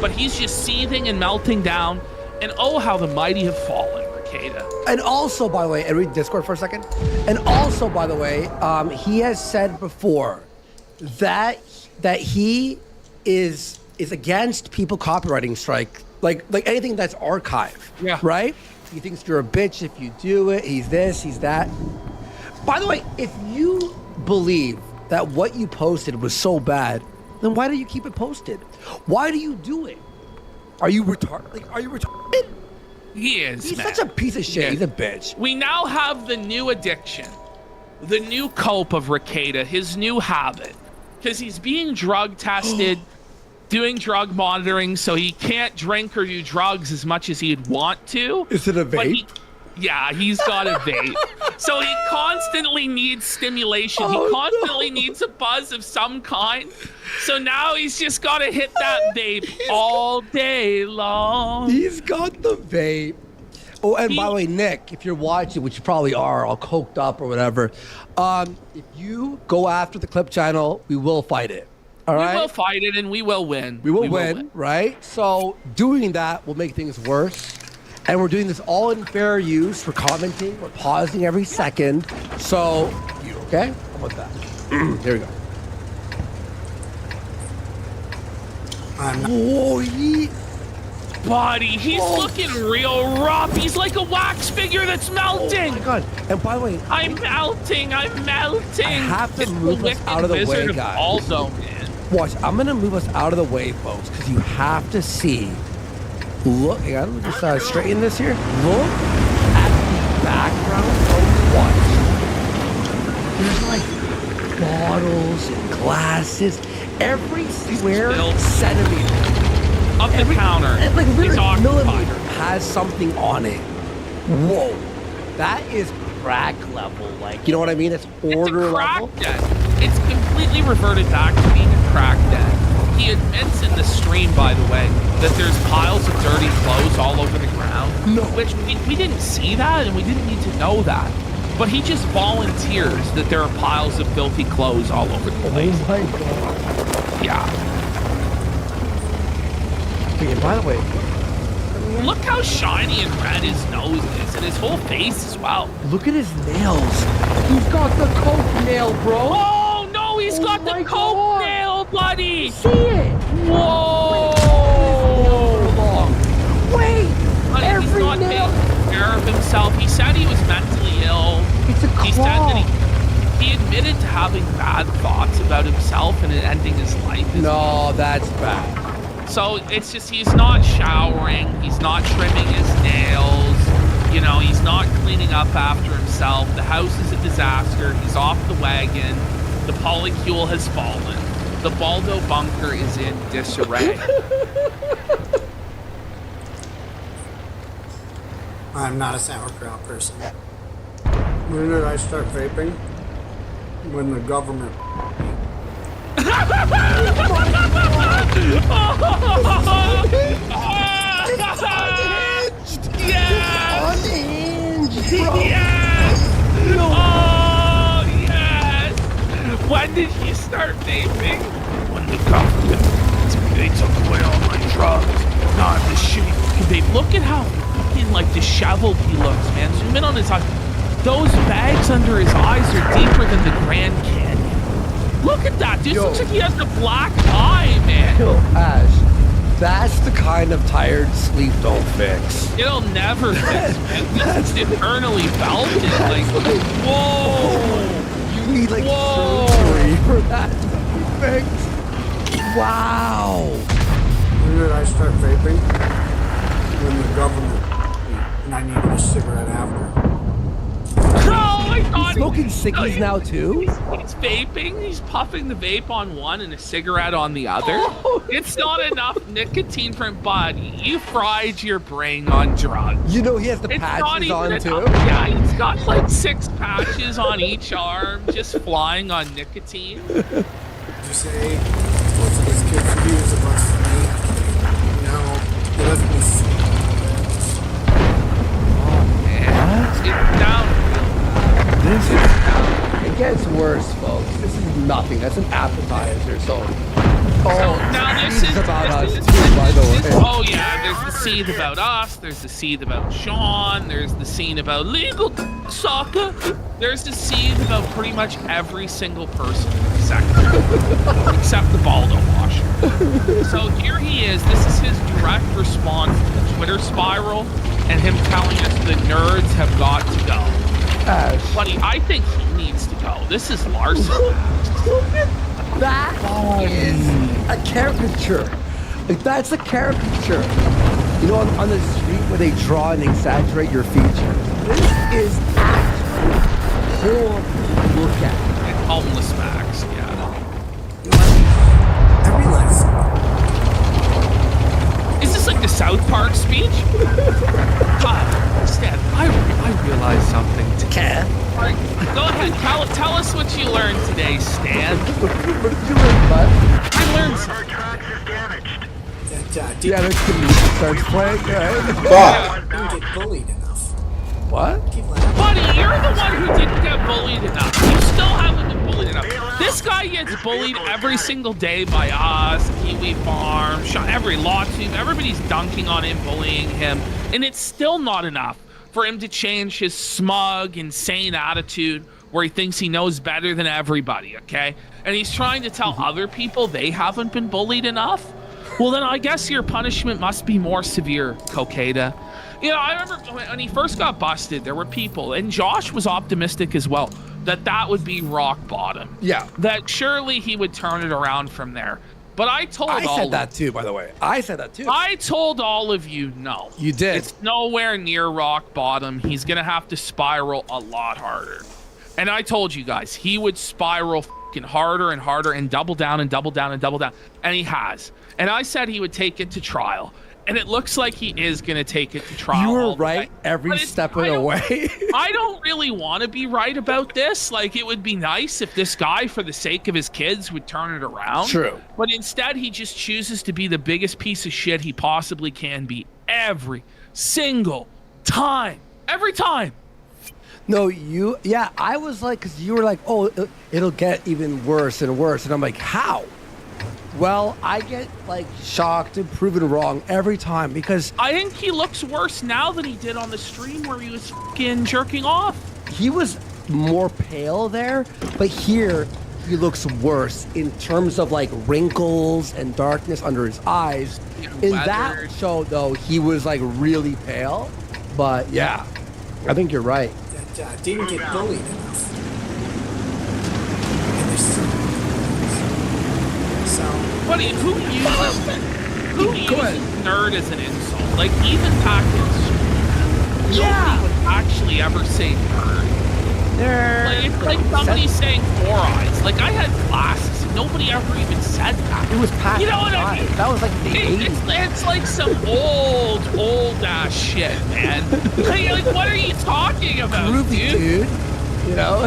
but he's just seething and melting down. And oh, how the mighty have fallen, Rekieta. And also, by the way, and read Discord for a second. And also, by the way, he has said before that he is against people copywriting strike, like anything that's archived. Yeah. Right? He thinks you're a bitch if you do it. He's this, he's that. By the way, if you believe that what you posted was so bad, then why do you keep it posted? Why do you do it? Are you retarded? Like, are you retarded? He is, He's man. such a piece of shit. Yeah. He's a bitch. We now have the new addiction, the new cope of Rekieta, his new habit, because he's being drug tested, doing drug monitoring, so he can't drink or do drugs as much as he'd want to. Is it a But vape? yeah, he's got a vape. So he constantly needs stimulation. Oh, he constantly needs a buzz of some kind. So now he's just got to hit that vape all day long. He's got the vape. Oh, and by the way, Nick, if you're watching, which you probably are, all coked up or whatever, if you go after the Clip channel, we will fight it. All right? We will fight it and we will win. We will win, right? So doing that will make things worse. And we're doing this all in fair use. We're commenting. We're pausing every second. So, you okay? How about that? Here we go. Whoa, Buddy, he's looking real rough. He's like a wax figure that's melting. Oh my god! And by the way, I'm melting. I'm melting. I have to It's move the us out of the Wicked way, Wizard of guys. Aldo, man. watch. I'm gonna move us out of the way, folks, because you have to see. Look, I gotta just straighten this here. Look at the background of what? There's like bottles and glasses, every square centimeter Up the counter. and like He's literally occupied. millimeter has something on it. Whoa, that is crack level. Like, you know what I mean? It's order It's a crack level. den. It's completely reverted back to being a crack den. He admits in the stream, by the way, that there's piles of dirty clothes all over the ground. No. Which we didn't see that, and we didn't need to know that. But he just volunteers that there are piles of filthy clothes all over the place. Oh my god. Yeah. Okay, and by the way, Look how shiny and red his nose is, and his whole face as well. look at his nails. He's got the coke nail, bro. Oh, no, he's got my the coke God. nail, buddy. See it? Whoa. Wait, Honey, he's every not nail. taking care of himself. He said he was mentally ill. It's a claw. He said that he admitted to having bad thoughts about himself and ending his life. No, that's bad. So it's just he's not showering. He's not trimming his nails. You know, he's not cleaning up after himself. The house is a disaster. He's off the wagon. The polycule has fallen. The Baldo bunker is in disarray. I'm not a sauerkraut person. When did I start vaping? When the government. Yes! Unhinged, bro. Yes! Oh, yes! When did you start vaping? When the government, they took away all my drugs. Now I'm this shitty fucking vape. Look at how fucking, like, disheveled he looks, man. Zoom in on his eyes. Those bags under his eyes are deeper than the Grand Canyon. Look at that. Dude, looks like he has the black eye, man. Yo, Ash, that's the kind of tired sleep don't fix. It'll never fix, man. This is internally belted. Like, whoa. You need like Whoa. surgery for that to be fixed. Wow. When did I start vaping? When the government. And I needed a cigarette after. Oh my god! Smoking sickies now too? He's vaping, he's puffing the vape on one and a cigarette on the other. It's not enough nicotine for him, buddy. You fried your brain on drugs. You know he has the It's not patches even on enough. too? Yeah, he's got like 6 patches on each arm, just flying on nicotine. Did you say, what's this kid's views of us? No, let me see. Man, it's down. This is, it gets worse, folks. This is nothing. That's an appetizer, so now this seeds is about us this is- too, by the this- way. oh yeah, there's the seed about us. There's the seed about Sean. There's the seed about legal soccer. There's the seed about pretty much every single person in the sector, except the Baldo washer. So here he is. This is his direct response to the Twitter spiral and him telling us the nerds have got to go. Ash. Buddy, I think he needs to go. This is Larson. That is a caricature. Like, that's a caricature. You know, on the street where they draw and exaggerate your features. This is actually horrible to look at. And homeless Max, yeah. I realize. Is this like the South Park speech? God, Stan, I realized something today. All right, go ahead, tell us what you learned today, Stan. What did you learn, bud? I learned something. That Yeah, there's the music starts playing. Right? Fuck. didn't get bullied enough. What? Keep laughing. Buddy, you're the one who didn't get bullied enough. You still haven't been bullied enough. This guy gets bullied every single day by us, Kiwi Farm, every lawsuit. Everybody's dunking on him, bullying him. And it's still not enough for him to change his smug, insane attitude where he thinks he knows better than everybody, okay? And he's trying to tell other people they haven't been bullied enough. Well, then I guess your punishment must be more severe, Kokeda. You know, I remember when he first got busted, there were people, and Josh was optimistic as well, that would be rock bottom. Yeah. That surely he would turn it around from there. But I told I all said that too, by the way. I said that too. I told all of you no. You did. It's nowhere near rock bottom. He's going to have to spiral a lot harder. And I told you guys, he would spiral fucking harder and harder and double down and double down and double down. And he has. And I said he would take it to trial. And it looks like he is going to take it to trial. You were all the right way. every But it's- step I of the don't- way. I don't really want to be right about this. Like, it would be nice if this guy, for the sake of his kids, would turn it around. True. But instead, he just chooses to be the biggest piece of shit he possibly can be every single time. Every time. No, yeah, I was like, because you were like, oh, it'll get even worse and worse. And I'm like, how? Well, I get like shocked and proven wrong every time because I think he looks worse now than he did on the stream where he was fucking jerking off. he was more pale there, but here he looks worse in terms of like wrinkles and darkness under his eyes. In that Weathered. show, though, he was like really pale. But yeah, I think you're right. That didn't get bullied enough. And there's so Buddy, who uses ahead. nerd as an insult? Like, even back in school, nobody would actually ever say nerd. Like, it's like somebody saying four eyes. Like, I had classes, nobody ever even said that. It was past You know what I time. mean? That was like the 80s. It's like some old ass shit, man. like, what are you talking about, Groovy, dude? dude. You know?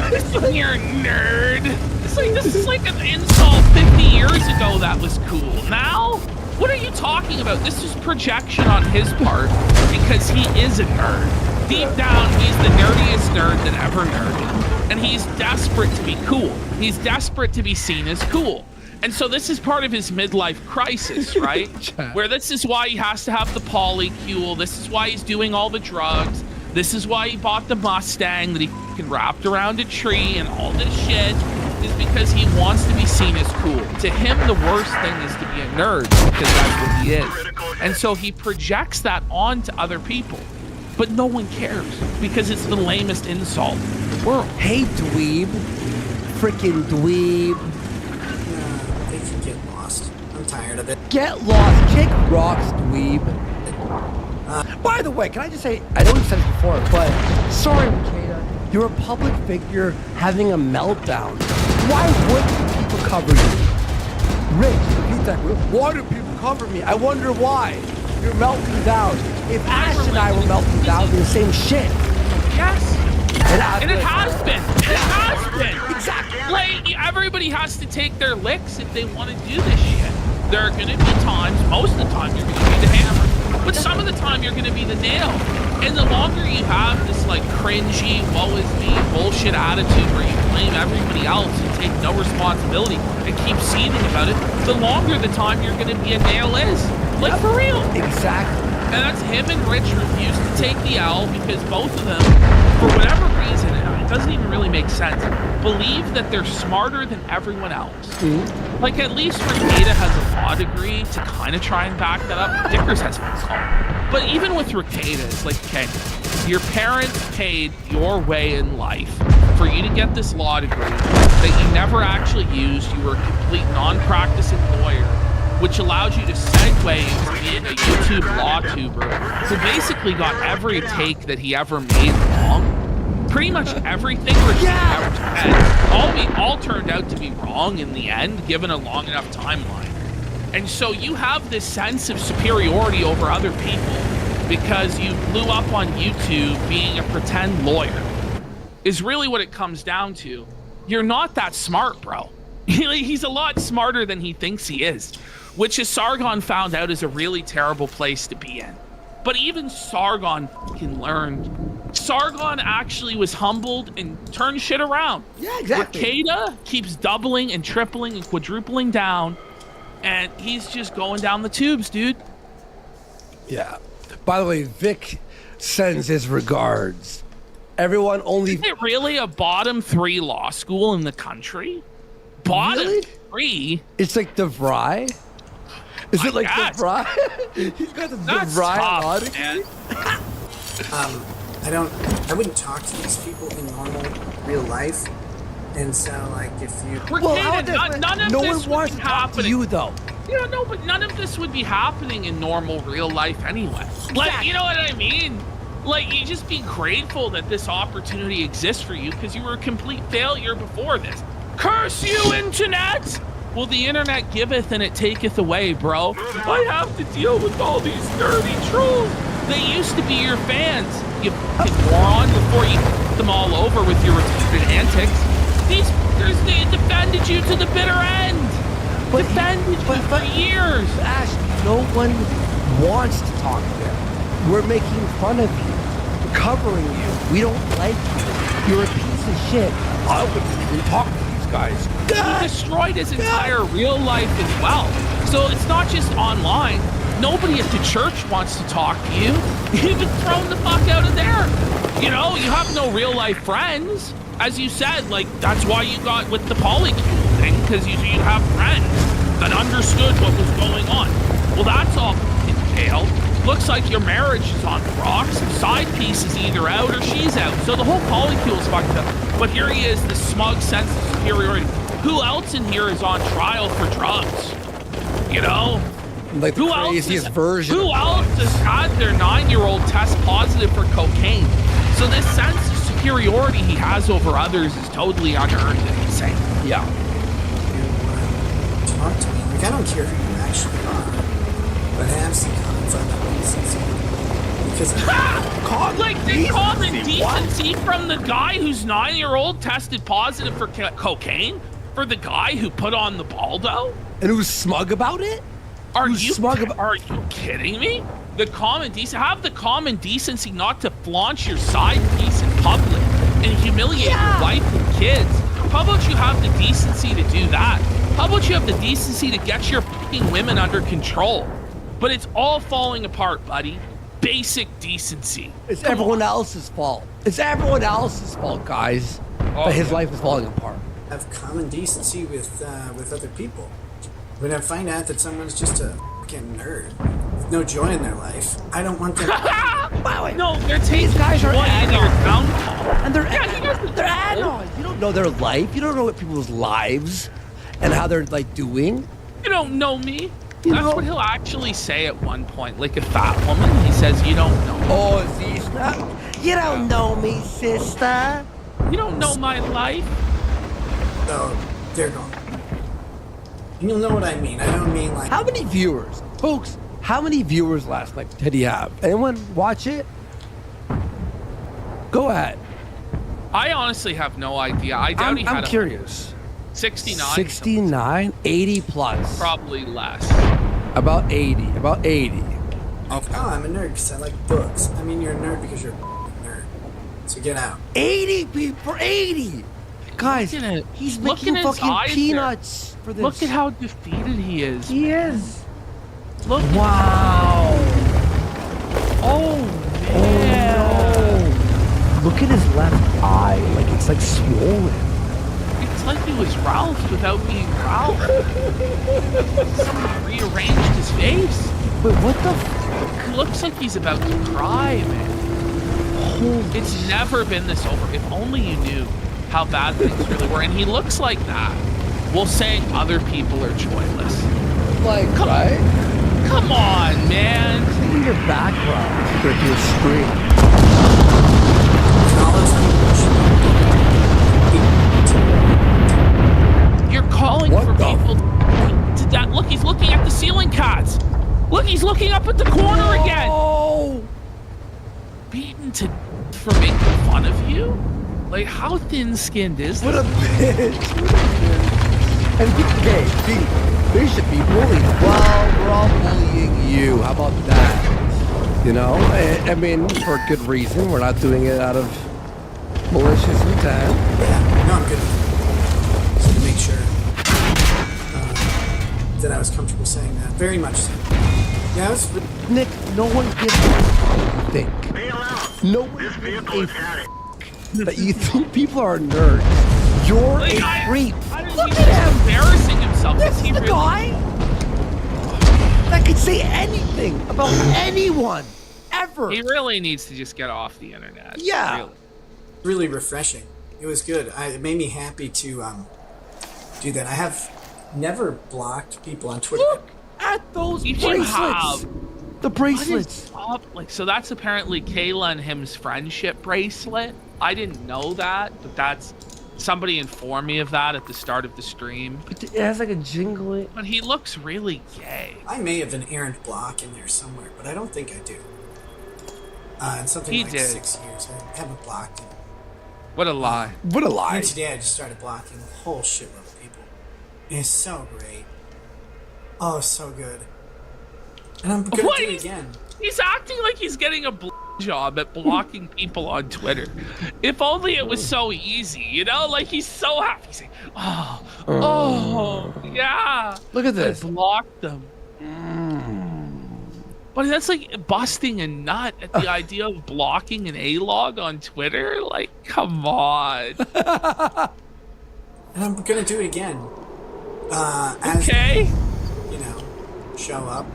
You're a nerd. It's like, this is like an insult 50 years ago that was cool. Now, what are you talking about? This is projection on his part because he is a nerd. Deep down, he's the nerdiest nerd that ever nerded. And he's desperate to be cool. He's desperate to be seen as cool. And so this is part of his midlife crisis, right? Where this is why he has to have the polycule. This is why he's doing all the drugs. This is why he bought the Mustang that he fucking wrapped around a tree and all this shit is because he wants to be seen as cool. To him, the worst thing is to be a nerd because that's what he is. And so he projects that onto other people. But no one cares because it's the lamest insult in the world. Hey, dweeb. Freaking dweeb. they can get lost. I'm tired of it. Get lost. Kick rocks, dweeb. By the way, can I just say, I know we said it before, but sorry, Makeda, you're a public figure having a meltdown. Why wouldn't people cover you? Rich, repeat that. Why do people cover me? I wonder why. You're melting down. If Ash and I were melting down, the same shit. Yes. And it been. has been. It has been. Exactly. Like, everybody has to take their licks if they want to do this shit. There are going to be times, most of the time, you're going to be the hammer. But some of the time you're going to be the nail. And the longer you have this like cringy, woe is me bullshit attitude where you blame everybody else and take no responsibility and keep seething about it, the longer the time you're going to be a nail is. Like, for real. Exactly. And that's him and Rich refuse to take the L because both of them, for whatever reason, it doesn't even really make sense, believe that they're smarter than everyone else. Mm-hmm. Like, at least Ricada has a law degree to kind of try and back that up. Dickers has fuck all. But even with Ricada, it's like, okay, your parents paid your way in life for you to get this law degree that you never actually used. You were a complete non-practicing lawyer, which allowed you to segue into being a YouTube law tuber, who basically got every take that he ever made wrong. Pretty much everything Rich ever said, all turned out to be wrong in the end, given a long enough timeline. And so you have this sense of superiority over other people because you blew up on YouTube being a pretend lawyer, is really what it comes down to. You're not that smart, bro. He's a lot smarter than he thinks he is, which is Sargon found out is a really terrible place to be in. But even Sargon fucking learned. Sargon actually was humbled and turned shit around. Yeah, exactly. Ricada keeps doubling and tripling and quadrupling down, and he's just going down the tubes, dude. Yeah. By the way, Vic sends his regards. Everyone only... Is it really a bottom 3 law school in the country? Bottom Really? 3? It's like DeVry? Is it like guess. DeVry? He's got the That's DeVry tough, law degree? man. I wouldn't talk to these people in normal real life. And so, like, if you... Well, how Ricada, none of no this one would wants be to talk to happening. you, though. Yeah, no, but none of this would be happening in normal real life anyway. Like, you know what I mean? Like, you just be grateful that this opportunity exists for you because you were a complete failure before this. Curse you, internet! Well, the internet giveth and it taketh away, bro. I have to deal with all these dirty trolls. They used to be your fans, you fucking moron, before you f***ed them all over with your retarded antics. These fuckers, they defended you to the bitter end. Defended you for years. Ash, no one wants to talk to them. We're making fun of you. We're covering you. We don't like you. You're a piece of shit. I wouldn't even talk to these guys. He destroyed his entire real life as well. So it's not just online. Nobody at the church wants to talk to you. You've been thrown the fuck out of there. You know, you have no real life friends. As you said, like, that's why you got with the polycule thing, because you have friends that understood what was going on. Well, that's all entailed. Looks like your marriage is on the rocks. Side piece is either out or she's out. So the whole polycule's fucked up. But here he is, this smug sense of superiority. Who else in here is on trial for drugs? You know? Like the craziest version. Who else has had their 9-year-old test positive for cocaine? So this sense of superiority he has over others is totally unearned and insane. Yeah. You talk to me. Like, I don't care who you actually are. But have some common fucking decency. Because like they call it decency from the guy whose 9-year-old tested positive for cocaine? For the guy who put on the Baldo? And who's smug about it? Are you kidding me? The common decency, have the common decency not to flaunt your side piece in public and humiliate your wife and kids. How about you have the decency to do that? How about you have the decency to get your fucking women under control? But it's all falling apart, buddy. Basic decency. It's everyone else's fault. It's everyone else's fault, guys. That his life is falling apart. have common decency with other people. When I find out that someone's just a fucking nerd with no joy in their life, I don't want them. No, they're taking guys are joy in their add-ons. downfall. And they're Yeah, they're add-ons. You don't know their life. You don't know what people's lives and how they're like doing. You don't know me. You That's know- what he'll actually say at one point, like a fat woman. He says, "You don't know me. Oh, sister, you don't know me, sister. You don't know my life." No, they're gone. You'll know what I mean. I don't mean like. How many viewers, folks? How many viewers last night did he have? Anyone watch it? Go ahead. I honestly have no idea. I doubt he I'm had curious. 69. 69, 80 plus. Probably less. About 80. About 80. Like, oh, I'm a nerd because I like books. I mean, you're a nerd because you're a nerd. So get out. 80 people, 80. Guys, Look at it. he's Look making at his fucking eyes peanuts for this. Look at how defeated he is. he is. Look. Wow. Oh, Oh man. no. Look at his left eye. Like it's like swollen. It's like he was Ralph without being Ralph. Somebody rearranged his face. Wait, what the f- He looks like he's about to cry, man. Holy It's never been this over. If only you knew how bad things really were. And he looks like that. Well, saying other people are joyless. like, Come- right? Come on, man. In your background, with your screen. Acknowledge people. You're calling What for the- people to die. Look, he's looking at the ceiling cats. Look, he's looking up at the corner again. Oh! Beaten to for making fun of you? Like, how thin-skinned is What this? a bitch. What a bitch. And okay, see, they should be bullied. Well, we're all bullying you. How about that? You know, I mean, for good reason. We're not doing it out of malicious intent. Yeah, no, I'm good. Just to make sure that I was comfortable saying that. Very much so. Yeah, I was. Nick, no one gives a think. No one gives a that you think people are nerds. You're Like, a creep. I don't Look he's at just him. embarrassing himself. This Is he is the really? guy that could say anything about anyone ever. He really needs to just get off the internet. Yeah. Really. Really refreshing. It was good. It made me happy to do that. I have never blocked people on Twitter. Look at those You should bracelets. have. The What bracelets. is up? Like, so that's apparently Kayla and him's friendship bracelet. I didn't know that, but that's somebody informed me of that at the start of the stream. It has like a jingling. But he looks really gay. I may have an errant block in there somewhere, but I don't think I do. In something He like did. 6 years, I haven't blocked him. What a lie. What a lie. And today I just started blocking a whole shitload of people. It's so great. Oh, so good. And I'm gonna What? do it again. He's acting like he's getting a job at blocking people on Twitter. If only it was so easy, you know? Like, he's so happy. He's like, oh, yeah. Look at this. I blocked them. But that's like busting a nut at the idea of blocking an A-log on Twitter. Like, come on. And I'm gonna do it again. As Okay. you know, show up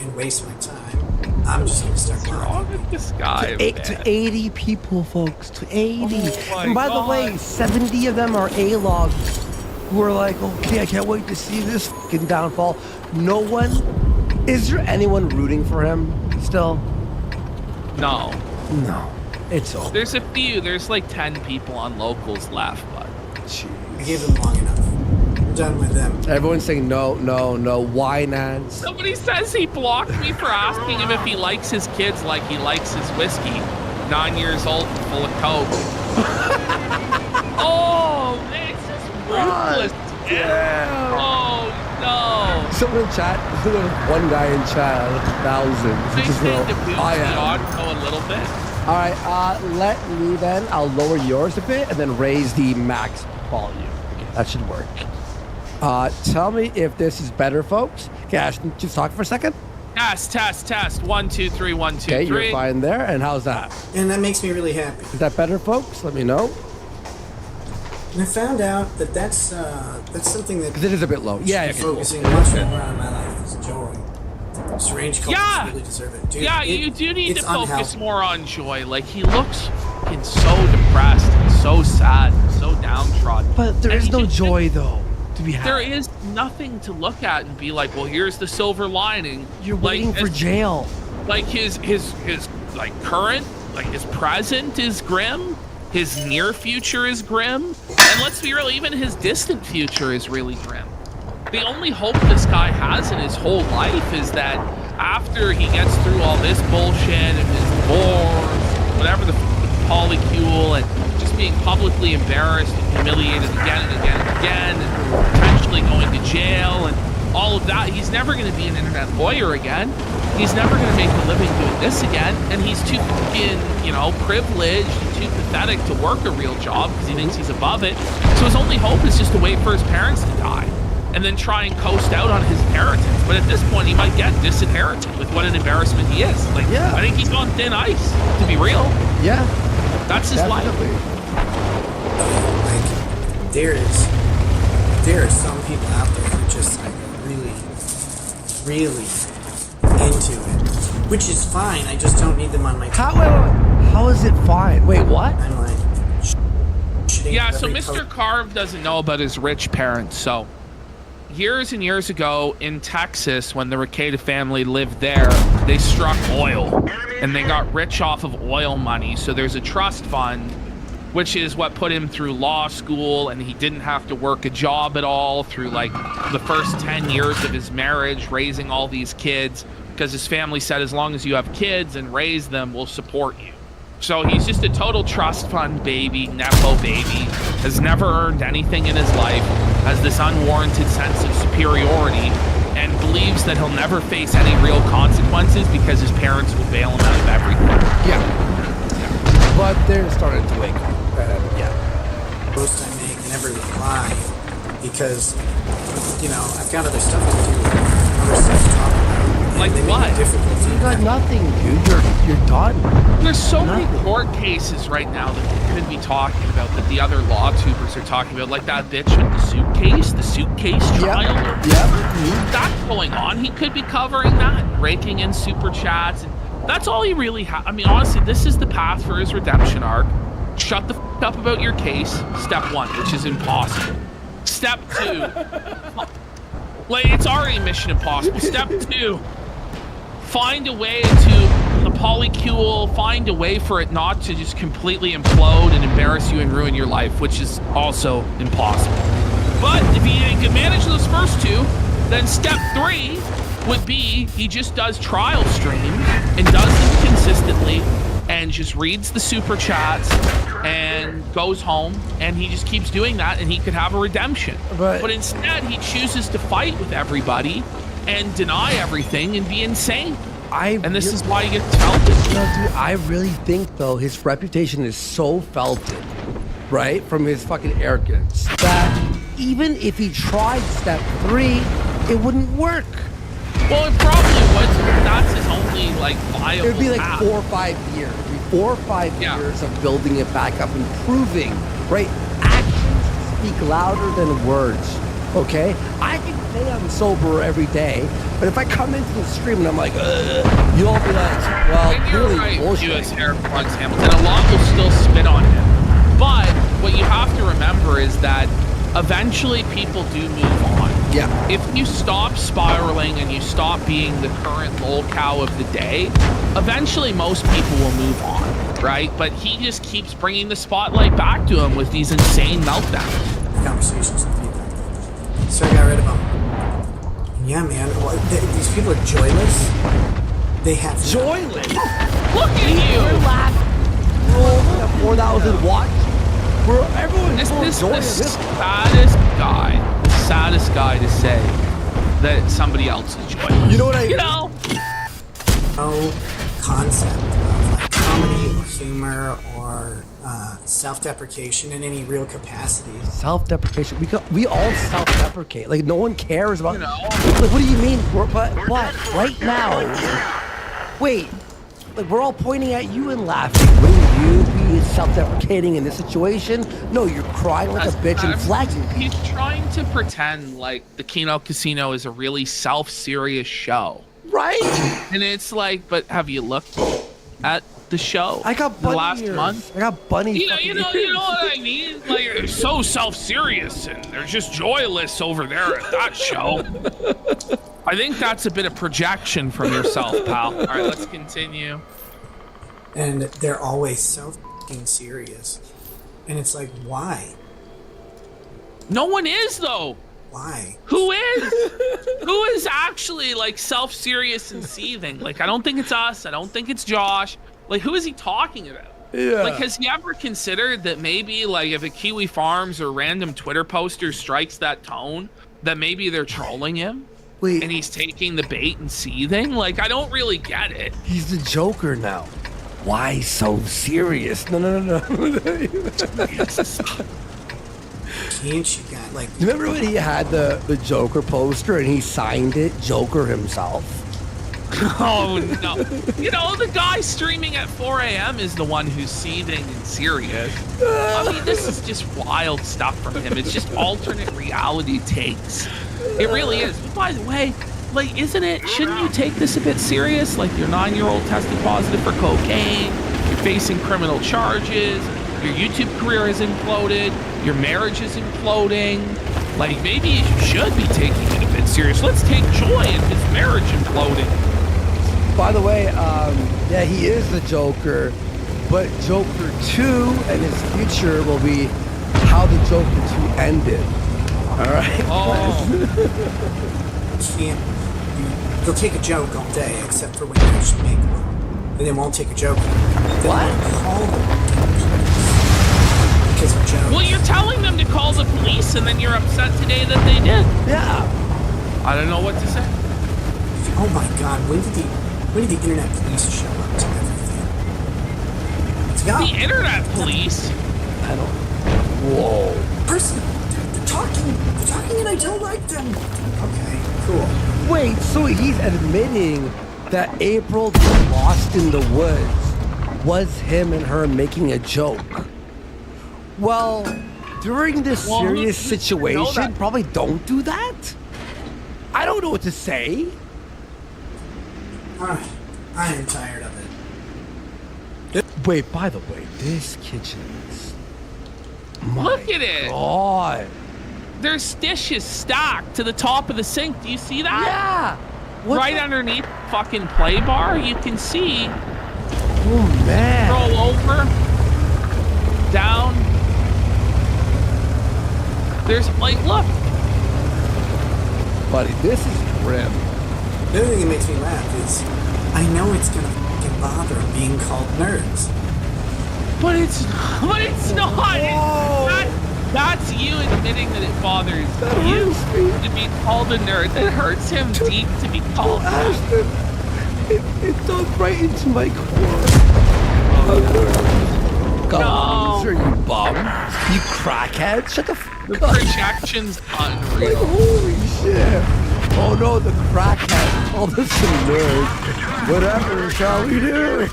and waste my time. I'm just gonna start What's wrong blocking. with this guy, To man? 80 people, folks. To 80. Oh my and by God. the way, 70 of them are A-logs who are like, okay, I can't wait to see this fucking downfall. No one. Is there anyone rooting for him still? No. No. It's over. There's a few. There's like 10 people on locals left, but I gave them long enough. I'm done with them. Everyone's saying no, no, no. Why, Nance? somebody says he blocked me for asking him if he likes his kids like he likes his whiskey. 9 years old and full of coke. Oh, man, it's just ruthless. Yeah. Oh, no. Someone in chat, one guy in chat, thousands. They Just need go, to boost I the am. audio a little bit. All right, let me then. I'll lower yours a bit and then raise the max volume. Okay, that should work. Tell me if this is better, folks. Okay, Ashton, just talk for a second. Test. 1, 2, 3, 1, 2, Okay, 3. you're fine there. And how's that? And that makes me really happy. Is that better, folks? Let me know. And I found out that that's something that Because it is a bit low. Yeah, yeah. focusing much more on my life is joy. Strange cultures Yeah. really deserve it. Dude, Yeah, it- you do need to it's focus unhealthy. more on joy. Like, he looks fucking so depressed and so sad and so downtrodden. But there And is he no just- joy, though, to be had. There is nothing to look at and be like, well, here's the silver lining. You're like, waiting for as- jail. Like his like current, like his present is grim. His near future is grim. And let's be real, even his distant future is really grim. The only hope this guy has in his whole life is that after he gets through all this bullshit and his divorce, whatever the polycule, and just being publicly embarrassed and humiliated again and again and again, and potentially going to jail, and all of that. He's never going to be an internet lawyer again. He's never going to make a living doing this again. And he's too fucking, privileged and too pathetic to work a real job because he thinks he's above it. So his only hope is just to wait for his parents to die and then try and coast out on his inheritance. But at this point, he might get disinherited with what an embarrassment he is. Like, Yeah. I think he's on thin ice, to be real. Yeah. That's his Definitely. life. Like, there are some people out there who are just like really, really into it, which is fine. I just don't need them on my team. How is it fine? Wait, what? I'm like, shitting Yeah, so every Mr. Carve doesn't know about his rich parents. So years and years ago in Texas, when the Rekieta family lived there, they struck oil and they got rich off of oil money. So there's a trust fund, which is what put him through law school, and he didn't have to work a job at all through like the first 10 years of his marriage, raising all these kids, because his family said, as long as you have kids and raise them, we'll support you. So he's just a total trust fund baby, Nepo baby, has never earned anything in his life, has this unwarranted sense of superiority, and believes that he'll never face any real consequences because his parents will bail him out of everything. Yeah. But they're starting to wake up. post I make never reply because, I've got other stuff to do, other stuff to talk about. Like they make what? it difficult to You got nothing, dude. You're done. There's so many Nothing. court cases right now that we could be talking about, that the other law tubers are talking about, like that bitch with the suitcase trial. Yep. That's going on. He could be covering that, raking in super chats, and that's all he really has. I mean, honestly, this is the path for his redemption arc. Shut the f up about your case, step 1, which is impossible. Step 2, like, it's already mission impossible. Step 2, find a way to the polycule, find a way for it not to just completely implode and embarrass you and ruin your life, which is also impossible. But if he can manage those first 2, then step 3 would be he just does trial streams and does them consistently and just reads the super chats and goes home, and he just keeps doing that, and he could have a redemption. But instead, he chooses to fight with everybody and deny everything and be insane. And this is why he gets felted. No, dude, I really think, though, his reputation is so felted, right, from his fucking arrogance, that even if he tried step 3, it wouldn't work. Well, it probably would. That's his only, viable It would be like path. 4 or 5 years. It'd be 4 or 5 years of building it back up and proving, right? Actions speak louder than words, okay? I can say I'm sober every day, but if I come into the stream and I'm like, you'll all be like, well, And you're really right, bullshit. U.S. Air Plugs Hamilton. A lot will still spit on him. But what you have to remember is that eventually people do move on. Yeah. If you stop spiraling and you stop being the current lolcow of the day, eventually most people will move on, right? But he just keeps bringing the spotlight back to him with these insane meltdowns. conversations with people. So I got rid of them. Yeah, man. These people are joyless. They have Joyless. Look at you! We're over 4,000 watch. Everyone's This so the joyless. saddest guy to say that somebody else is joyless. You know what I? no concept of comedy or humor or self-deprecation in any real capacity. Self-deprecation. We all self-deprecate. Like, no one cares about. You know. Like, what do you mean? But right now, wait. Like, we're all pointing at you and laughing. Wouldn't you be self-deprecating in this situation? No, you're crying like a bitch and flagging. He's trying to pretend like the Kino Casino is a really self-serious show. Right? And it's like, but have you looked at the show? I got the bunny last ears. month. I got bunny. You know what I mean? Like, they're so self-serious and they're just joyless over there at that show. I think that's a bit of projection from yourself, pal. All right, let's continue. And they're always so fucking serious. And it's like, why? No one is, though. Why? Who is? Who is actually, self-serious and seething? I don't think it's us. I don't think it's Josh. Who is he talking about? Yeah. Has he ever considered that maybe, if a Kiwi Farms or random Twitter poster strikes that tone, that maybe they're trolling him? Wait. and he's taking the bait and seething. Like, I don't really get it. He's the Joker now. Why so serious? No. Can't you guys, like, Remember when he had the Joker poster and he signed it, Joker himself? Oh, no. You know, the guy streaming at 4 a.m. is the one who's seething and serious. I mean, this is just wild stuff from him. It's just alternate reality takes. It really is. But by the way, like, isn't it, shouldn't you take this a bit serious? Like, your 9-year-old tested positive for cocaine, you're facing criminal charges, your YouTube career has imploded, your marriage is imploding. Like, maybe you should be taking it a bit serious. Let's take joy in his marriage imploding. By the way, yeah, he is the Joker, but Joker 2 and his future will be how the Joker 2 ended. All right? Oh, can't be, they'll take a joke all day, except for when you actually make one. Then they won't take a joke. They What? won't call them because of jokes. well, you're telling them to call the police, and then you're upset today that they did. Yeah. I don't know what to say. Oh my god, when did the internet police show up to everything? It's got The internet police? I don't. Whoa. person. They're talking and I don't like them. Okay, cool. Wait, so he's admitting that April got lost in the woods was him and her making a joke. Well, during this Well, serious who- know situation, that? probably don't do that. I don't know what to say. Alright, I am tired of it. Wait, by the way, this kitchen is. My Look at it. God. There's dishes stacked to the top of the sink. Do you see that? Yeah. What Right the- underneath the fucking play bar, you can see. Oh man. Roll over, down. There's like, look. Buddy, this is grim. The other thing that makes me laugh is I know it's gonna fucking bother being called nerds. But it's not. Whoa. That's you admitting that it bothers That you hurts me. to be called a nerd. It hurts him deep to be called that. Ashton, it dug right into my core. Go No. loser, you bum. You crackhead. Shut the The fuck up. projection's Like, unreal. holy shit. Oh no, the crackhead called us a nerd. Whatever shall we do?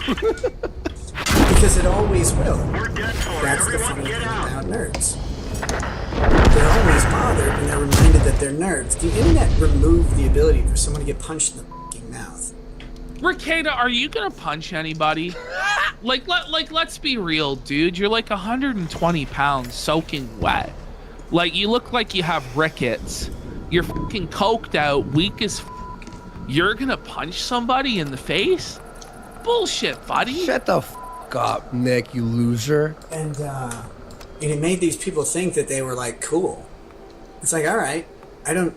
Because it always will. That's the funny thing about nerds. They're always bothered when they're reminded that they're nerds. The internet removed the ability for someone to get punched in the fucking mouth. Ricada, are you gonna punch anybody? Let's be real, dude. You're like 120 pounds, soaking wet. Like, you look like you have rickets. You're fucking coked out, weak as f. You're gonna punch somebody in the face? Bullshit, buddy. Shut the fuck up, Nick, you loser. And it made these people think that they were like cool. It's like, alright, I don't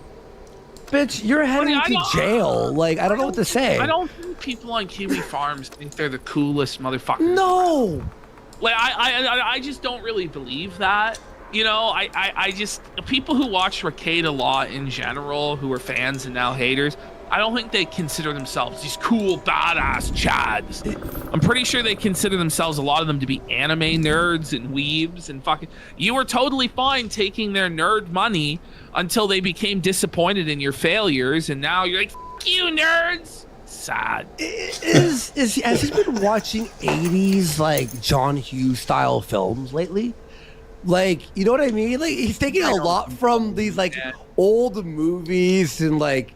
Bitch, you're heading I to don't- jail. Like, I don't know what to say. I don't think people on Kiwi Farms think they're the coolest motherfuckers. No. Like, I just don't really believe that. You know, I just, people who watch Ricada a lot in general, who are fans and now haters, I don't think they consider themselves these cool, badass chads. I'm pretty sure they consider themselves, a lot of them, to be anime nerds and weebs and fucking. You were totally fine taking their nerd money until they became disappointed in your failures, and now you're like, F you, nerds! Sad. Has he been watching 80s like John Hughes style films lately? Like, you know what I mean? Like, he's taking a lot from these like old movies and like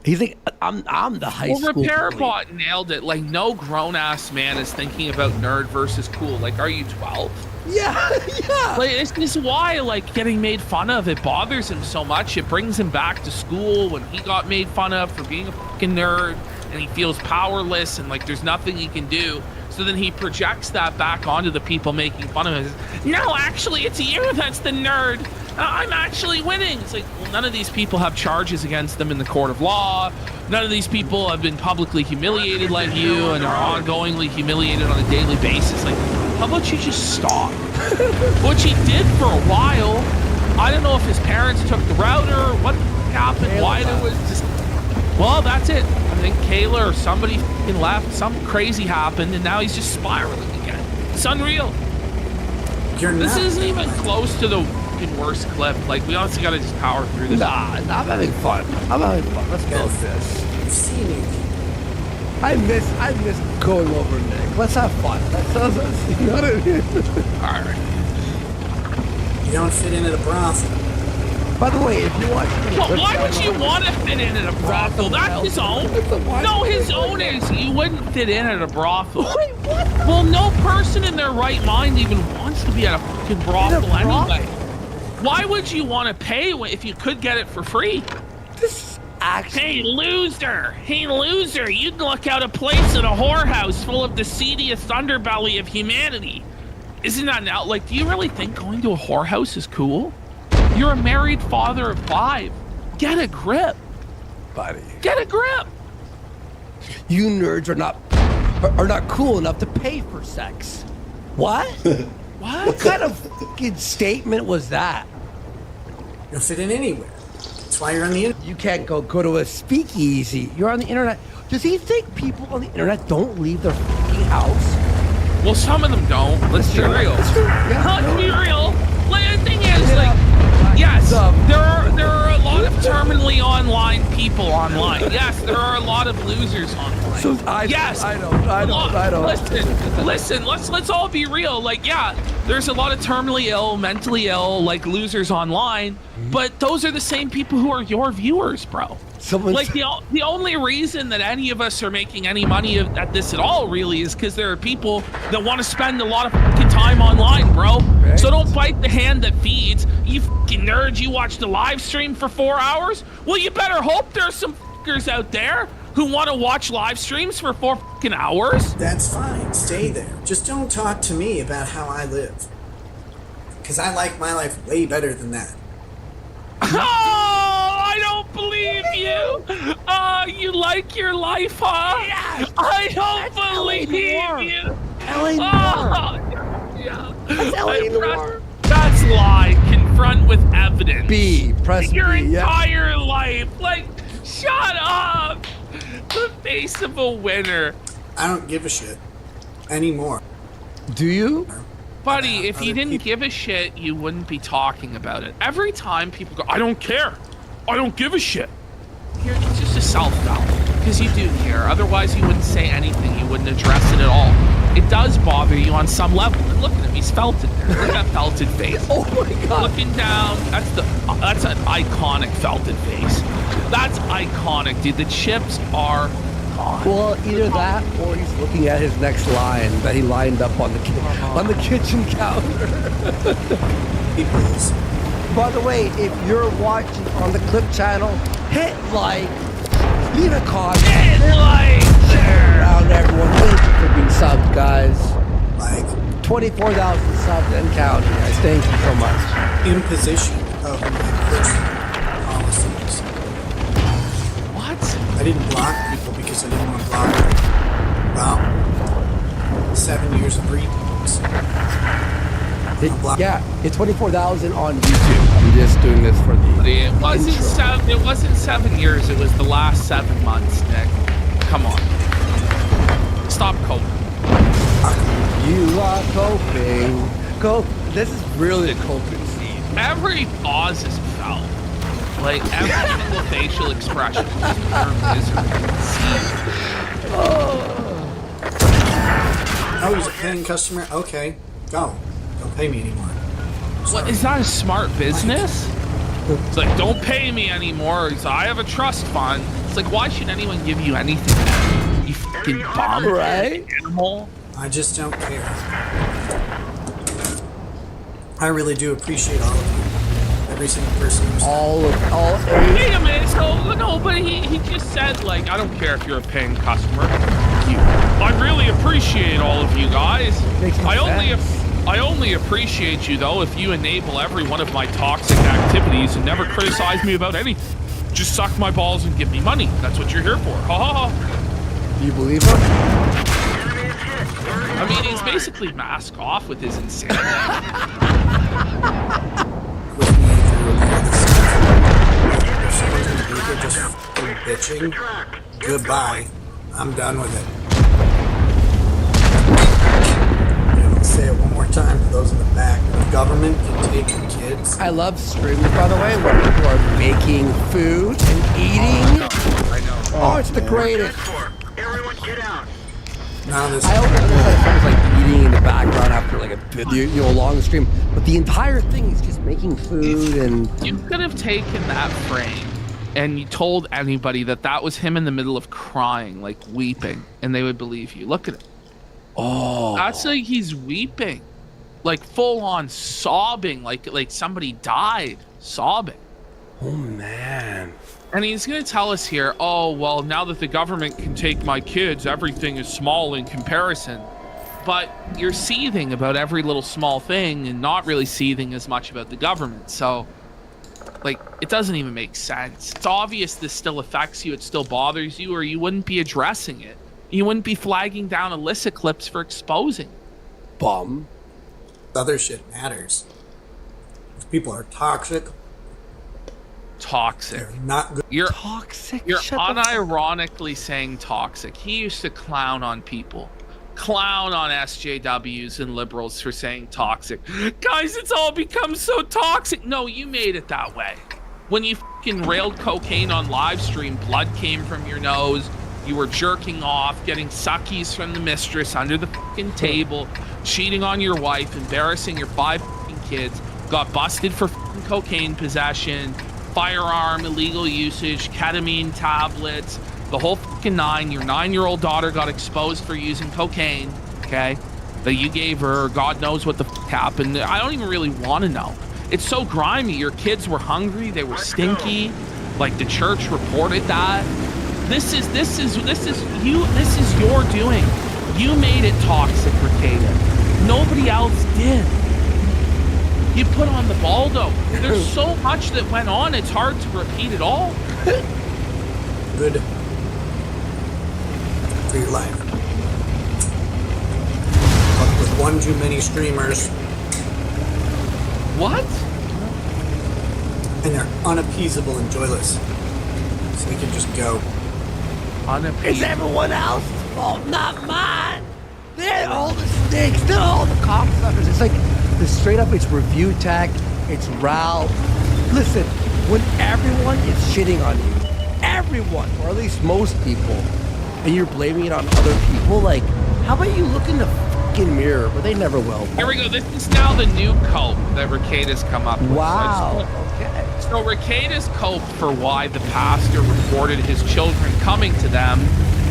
he's like, I'm the high Well, school bully. RepairBot nailed it. Like, no grown-ass man is thinking about nerd versus cool. Like, are you 12? Yeah, yeah. Like, this is why, like, getting made fun of, it bothers him so much. It brings him back to school when he got made fun of for being a fucking nerd, and he feels powerless and like there's nothing he can do. So then he projects that back onto the people making fun of him. He says, no, actually, it's you that's the nerd. I'm actually winning. It's like, well, none of these people have charges against them in the court of law. None of these people have been publicly humiliated like you and are ongoingly humiliated on a daily basis. Like, how about you just stop? Which he did for a while. I don't know if his parents took the router, what happened, why there was just Well, that's it. I think Kayla or somebody f***ing left. Something crazy happened, and now he's just spiraling again. It's unreal. You're This not. isn't even close to the f***ing worst clip. Like, we honestly gotta just power through this. Nah, I'm having fun. I'm having fun. Let's go with this. You've seen it. I miss going over Nick. Let's have fun. You know what I mean? All right. You don't fit into the brothel. By the way, if you watch... Well, why would you want to fit in at a brothel? That's his own. No, his own is. You wouldn't fit in at a brothel. Wait, what? Well, no person in their right mind even wants to be at a fucking brothel anyway. Why would you want to pay if you could get it for free? This actually... Hey, loser, you'd look out a place in a whorehouse full of the seediest underbelly of humanity. Isn't that now? Like, do you really think going to a whorehouse is cool? You're a married father of 5. Get a grip. Buddy. Get a grip. You nerds are not cool enough to pay for sex. What? What kind of fucking statement was that? You don't fit in anywhere. That's why you're on the internet. You can't go to a speakeasy. You're on the internet. Does he think people on the internet don't leave their fucking house? Well, some of them don't. Let's be real. Yeah, Let's be real. Like, the thing is, like, yes, there are a lot of terminally online people online. Yes, there are a lot of losers online. So Yes, I don't. Listen. Let's all be real. Like, yeah, there's a lot of terminally ill, mentally ill, like losers online. But those are the same people who are your viewers, bro. Like the only reason that any of us are making any money at this at all really is because there are people that want to spend a lot of fucking time online, bro. Right. So don't bite the hand that feeds. You fucking nerds, you watch the live stream for 4 hours? Well, you better hope there's some fuckers out there who want to watch live streams for 4 fucking hours. That's fine. Stay there. Just don't talk to me about how I live. Because I like my life way better than that. Oh, I don't believe you. You like your life, huh? Yes. I don't believe Noir. you. L.A. Noir. Yeah. That's L.A. Noir. That's lie. Confront with evidence. B. Press Your B. Yeah. entire life. Like, shut up. The face of a winner. I don't give a shit anymore. Do you? Buddy, if you Other didn't people- give a shit, you wouldn't be talking about it. Every time people go, I don't care. I don't give a shit. It's just a self-doubt. Because you do care. Otherwise, you wouldn't say anything. You wouldn't address it at all. It does bother you on some level. And look at him. He's felted there. Look at that felted face. Oh my god. Looking down. That's an iconic felted face. That's iconic, dude. The chips are gone. Well, either that or he's looking at his next line that he lined up on the kitchen counter. People is. By the way, if you're watching on the Clip channel, hit like, leave a comment, Hit like there. around everyone. Thank you for being subbed, guys. Like 24,000 subs and counting, guys. Thank you so much. imposition of my personal policies. What? I didn't block people because I didn't want to block them. Well, 7 years of readings. Yeah, it's 24,000 on YouTube. I'm just doing this for the It wasn't intro. 7. It wasn't 7 years. It was the last 7 months, Nick. Come on. Stop coping. You are coping. This is really a coping scene. Every pause is felt. Like every single facial expression was pure misery. Oh, he's a paying customer? Okay, go. Don't pay me anymore. What is that a smart business? It's like, don't pay me anymore. It's, I have a trust fund. It's like, why should anyone give you anything? You fucking bum, Right? animal. I just don't care. I really do appreciate all of you. Every single person who's All. Wait a minute. So no, but he just said like, I don't care if you're a paying customer. I really appreciate all of you guys. Makes no sense. I only appreciate you though if you enable every one of my toxic activities and never criticize me about anything. Just suck my balls and give me money. That's what you're here for. Ha ha ha. Do you believe him? I mean, he's basically mask off with his insanity. with me through all this stuff. If someone's gonna do think you're just fucking bitching? Goodbye. I'm done with it. Yeah, I'll say it one more time for those in the back. The government can take your kids. I love streams, by the way, where people are making food and eating. I know. Oh, it's the greatest. Everyone get out. Now this. I always understand someone's like eating in the background after like a long stream, but the entire thing is just making food and. You could have taken that frame and you told anybody that that was him in the middle of crying, like weeping, and they would believe you. Look at it. Oh. That's like he's weeping, like full on sobbing, like somebody died, sobbing. Oh man. And he's going to tell us here, oh, well, now that the government can take my kids, everything is small in comparison. But you're seething about every little small thing and not really seething as much about the government. So, like, it doesn't even make sense. It's obvious this still affects you, it still bothers you, or you wouldn't be addressing it. You wouldn't be flagging down Alyssa clips for exposing. Bum. Other shit matters. If people are toxic, Toxic. they're not good. You're Toxic. You're Shut the unironically saying toxic. He used to clown on people. Clown on SJWs and liberals for saying toxic. Guys, it's all become so toxic. No, you made it that way. When you fucking railed cocaine on live stream, blood came from your nose. You were jerking off, getting suckies from the mistress under the fucking table, cheating on your wife, embarrassing your 5 fucking kids, got busted for fucking cocaine possession, firearm illegal usage, ketamine tablets, the whole fucking 9. Your 9-year-old daughter got exposed for using cocaine, okay, that you gave her. God knows what the fuck happened. I don't even really want to know. It's so grimy. Your kids were hungry, they were stinky, like the church reported that. This is your doing. You made it toxic, Ricada. Nobody else did. You put on the Baldo. There's so much that went on, it's hard to repeat it all. Good for your life. But with one too many streamers, What? and they're unappeasable and joyless. So they can just go. It's everyone else's fault, not mine. They're all the snakes. They're all the cocksuckers. It's like the straight up. It's Review Tech. It's Ralph. Listen, when everyone is shitting on you, everyone, or at least most people, and you're blaming it on other people, like, how about you look in the fucking mirror? But they never will. Here we go. This is now the new cope that Ricada's come up with. Wow. Okay. So Ricada's cope for why the pastor reported his children coming to them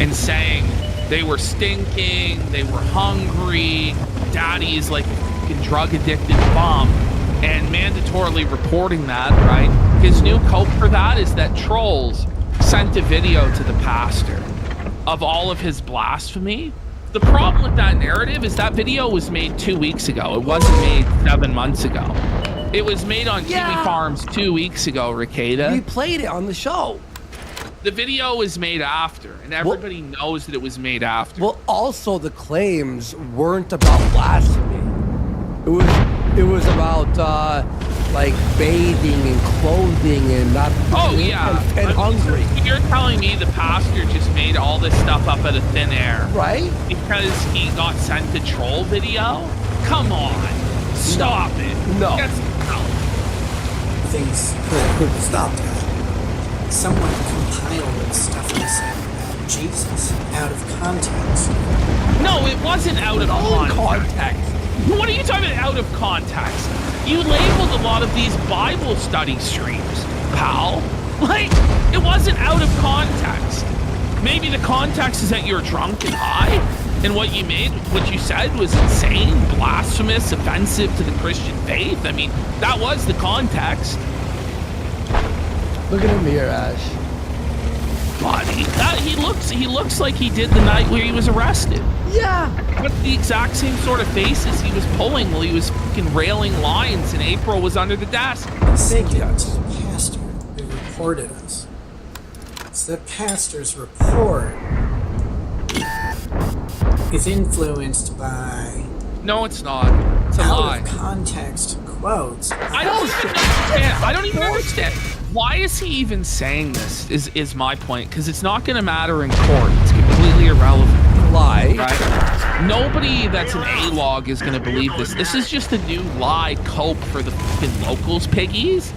and saying they were stinking, they were hungry, daddy is like a fucking drug-addicted bum, and mandatorily reporting that, right? His new cope for that is that trolls sent a video to the pastor of all of his blasphemy. The problem with that narrative is that video was made 2 weeks ago. It wasn't made 7 months ago. It was made on Yeah. Kiwi Farms 2 weeks ago, Ricada. We played it on the show. The video was made after, and everybody knows that it was made after. Well, also the claims weren't about blasphemy. It was about like bathing and clothing and not. Oh yeah, and hungry, You're telling me the pastor just made all this stuff up out of thin air right? because he got sent a troll video? Come on, stop it. No. Things stop that. Someone compiled this stuff and said about Jesus out of context. No, it wasn't out of All in context. context. What are you talking about out of context? You labeled a lot of these Bible study streams, pal. Like, it wasn't out of context. Maybe the context is that you're drunk and high, and what you said was insane, blasphemous, offensive to the Christian faith. I mean, that was the context. Look at him here, Ash. But he looks like he did the night where he was arrested. Yeah. But the exact same sort of faces he was pulling while he was fucking railing lions and April was under the desk. Thank you. It's the pastor who reported us. It's the pastor's report is influenced by No, it's not. It's a out lie. of context quotes. I don't even understand. why is he even saying this is my point, because it's not going to matter in court. It's completely irrelevant. Lie. Right? Nobody that's an A-log is going to believe this. This is just a new lie cope for the fucking locals piggies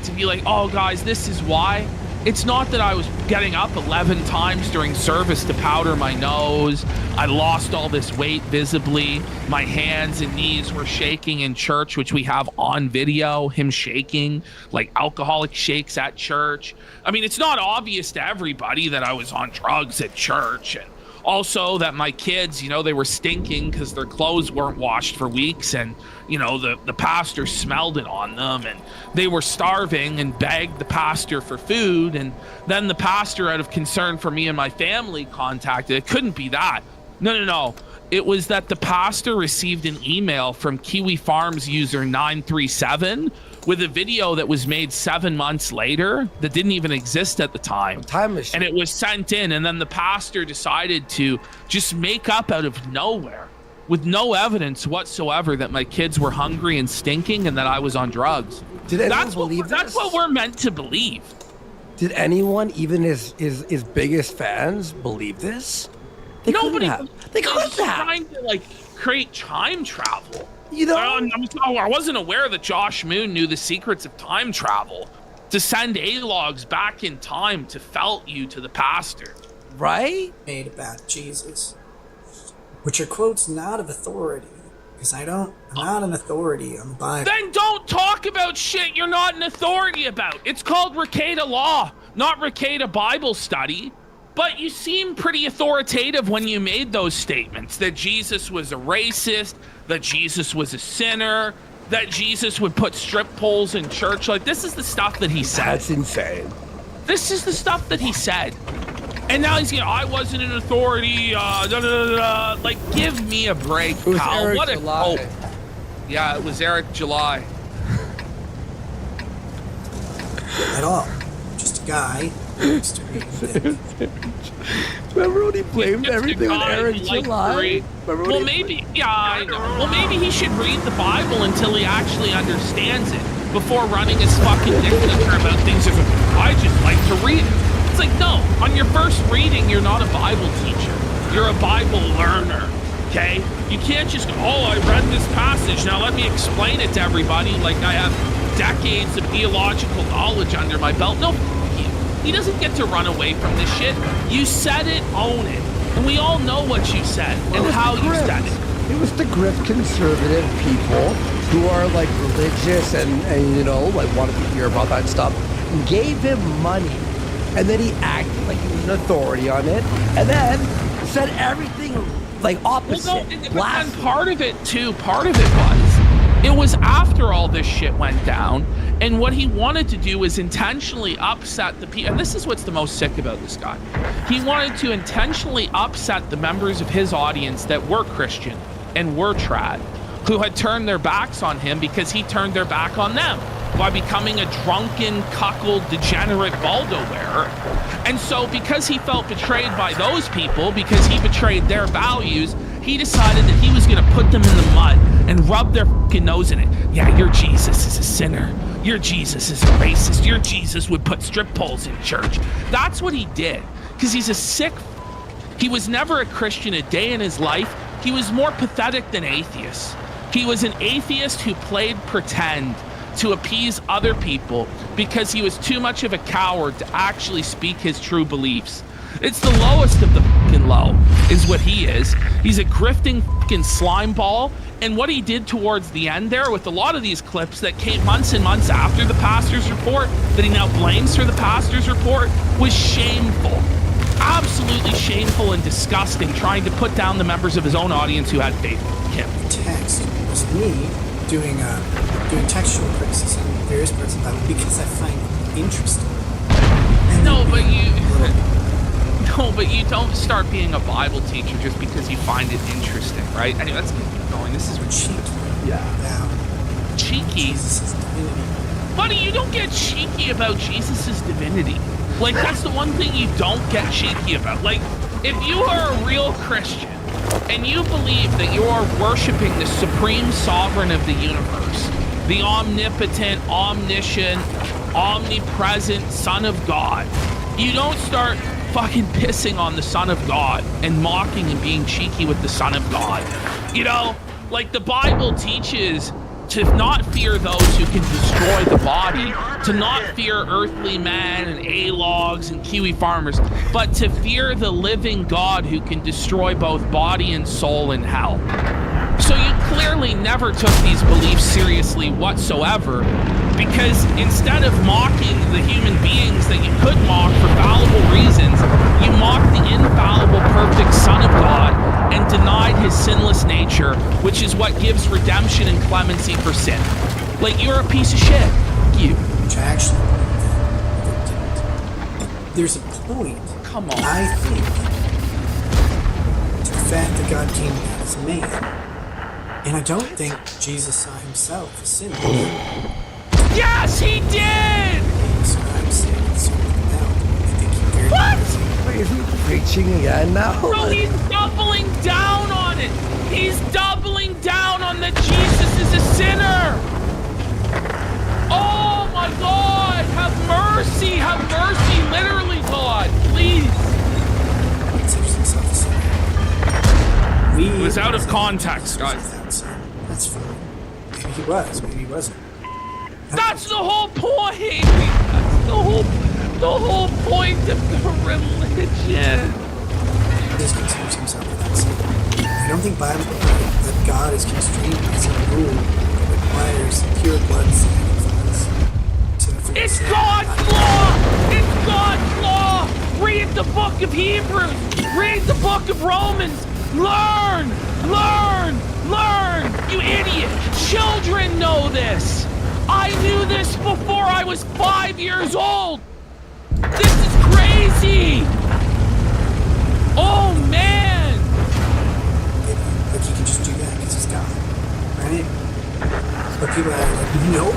to be like, oh guys, this is why. It's not that I was getting up 11 times during service to powder my nose. I lost all this weight visibly. My hands and knees were shaking in church, which we have on video, him shaking like alcoholic shakes at church. I mean, it's not obvious to everybody that I was on drugs at church. And also that my kids, you know, they were stinking because their clothes weren't washed for weeks, and you know, the pastor smelled it on them, and they were starving and begged the pastor for food, and then the pastor, out of concern for me and my family, contacted. It couldn't be that. No. It was that the pastor received an email from Kiwi Farms user 937 with a video that was made 7 months later that didn't even exist at the time. Time machine. And it was sent in, and then the pastor decided to just make up out of nowhere, with no evidence whatsoever, that my kids were hungry and stinking and that I was on drugs. Did anyone believe this? That's what we're meant to believe. Did anyone, even his biggest fans, believe this? They Nobody. couldn't have. They couldn't have. Trying to like create time travel. You know, I wasn't aware that Josh Moon knew the secrets of time travel to send A-logs back in time to felt you to the pastor. right? Made about Jesus, which are quotes not of authority, because I'm not an authority on the Bible. Then don't talk about shit you're not an authority about. It's called Rekieta Law, not Rekieta Bible Study. But you seem pretty authoritative when you made those statements, that Jesus was a racist, that Jesus was a sinner, that Jesus would put strip poles in church. Like, this is the stuff that he said. That's insane. This is the stuff that he said. And now he's, I wasn't an authority, Like, give me a break, It was pal. Eric What a July. cope. Yeah, it was Eric July. At all. Just a guy. Just to read it. Remember when he blamed Just a everything on guy Eric who liked to July? read. Remember when Well, he- maybe, yeah, I know. Well, maybe he should read the Bible until he actually understands it before running his fucking dictator about things. As I just like to read it. It's like, no, on your first reading, you're not a Bible teacher. You're a Bible learner, okay? You can't just go, oh, I read this passage, now let me explain it to everybody like I have decades of theological knowledge under my belt. No, he doesn't get to run away from this shit. You said it, own it. And we all know what you said and how you said it. It was to grift conservative people who are like religious and you know, like wanted to hear about that stuff, and gave him money. And then he acted like he was an authority on it, and then said everything like opposite. Well, no, and blasphemy. part of it was after all this shit went down, and what he wanted to do was intentionally upset the people. And this is what's the most sick about this guy. He wanted to intentionally upset the members of his audience that were Christian and were trad, who had turned their backs on him because he turned their back on them by becoming a drunken, cuckold, degenerate Baldo wearer. And so because he felt betrayed by those people, because he betrayed their values, he decided that he was going to put them in the mud and rub their fucking nose in it. Yeah, your Jesus is a sinner. Your Jesus is a racist. Your Jesus would put strip poles in church. That's what he did, because he's a sick. He was never a Christian a day in his life. He was more pathetic than atheist. He was an atheist who played pretend to appease other people because he was too much of a coward to actually speak his true beliefs. It's the lowest of the fucking low, is what he is. He's a grifting fucking slime ball. And what he did towards the end there with a lot of these clips that came months and months after the pastor's report, that he now blames for the pastor's report, was shameful. Absolutely shameful and disgusting, trying to put down the members of his own audience who had faith in him. Text was me doing textual criticism of various parts of the Bible because I find it interesting. And No, then but being a little- No, but you don't start being a Bible teacher just because you find it interesting, right? Anyway, let's keep going. This is cheeky Yeah. about cheeky. Jesus' divinity. Buddy, you don't get cheeky about Jesus' divinity. Like, that's the one thing you don't get cheeky about. Like, if you are a real Christian and you believe that you are worshiping the supreme sovereign of the universe, the omnipotent, omniscient, omnipresent Son of God. You don't start fucking pissing on the Son of God and mocking and being cheeky with the Son of God. You know, like the Bible teaches to not fear those who can destroy the body, to not fear earthly man and A-logs and Kiwi farmers, but to fear the living God who can destroy both body and soul in hell. So you clearly never took these beliefs seriously whatsoever, because instead of mocking the human beings that you could mock for fallible reasons, you mocked the infallible, perfect Son of God and denied his sinless nature, which is what gives redemption and clemency for sin. Like, you're a piece of shit. You. Which I actually didn't. There's a point. Come on. I think to the fact that God came down as a man. And I don't think Jesus saw himself as sinless. Yes, he did! So I'm saying something now. I think he very What? Wait, is he preaching again now? Bro, he's doubling down on it. He's doubling down on that Jesus is a sinner. Oh my God, have mercy, literally, God, please. considers himself a sinner. It was out of context, guys. That's fine. Maybe he was, maybe he wasn't. That's the whole point. That's the whole point of the religion. He considers himself that sinner. I don't think Bible that God is constrained by some rule that requires pure blood sacrifice. It's God's law. It's God's law. Read the book of Hebrews. Read the book of Romans. Learn. You idiot. Children know this. I knew this before I was 5 years old. This is crazy. Oh, man. Like he can just do that because he's God, right? But people are like, nope,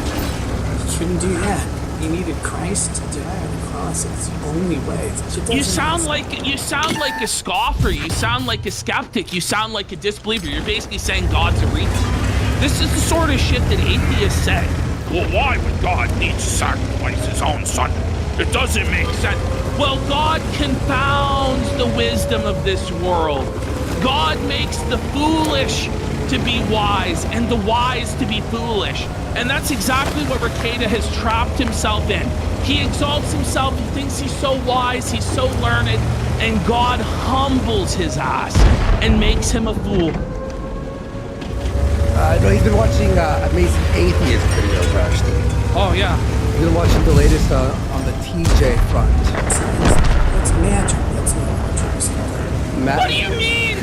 he couldn't do that. He needed Christ to die on the cross. It's the only way. You sound like a scoffer. You sound like a skeptic. You sound like a disbeliever. You're basically saying God's a retard. This is the sort of shit that atheists say. Well, why would God need to sacrifice his own son? It doesn't make sense. Well, God confounds the wisdom of this world. God makes the foolish to be wise and the wise to be foolish. And that's exactly what Rekieta has trapped himself in. He exalts himself, he thinks he's so wise, he's so learned, and God humbles his ass and makes him a fool. No, he's been watching Amazing Atheist videos, actually. Oh, yeah. He's been watching the latest on the TJ front. That's magic. That's not what I'm saying. What do you mean?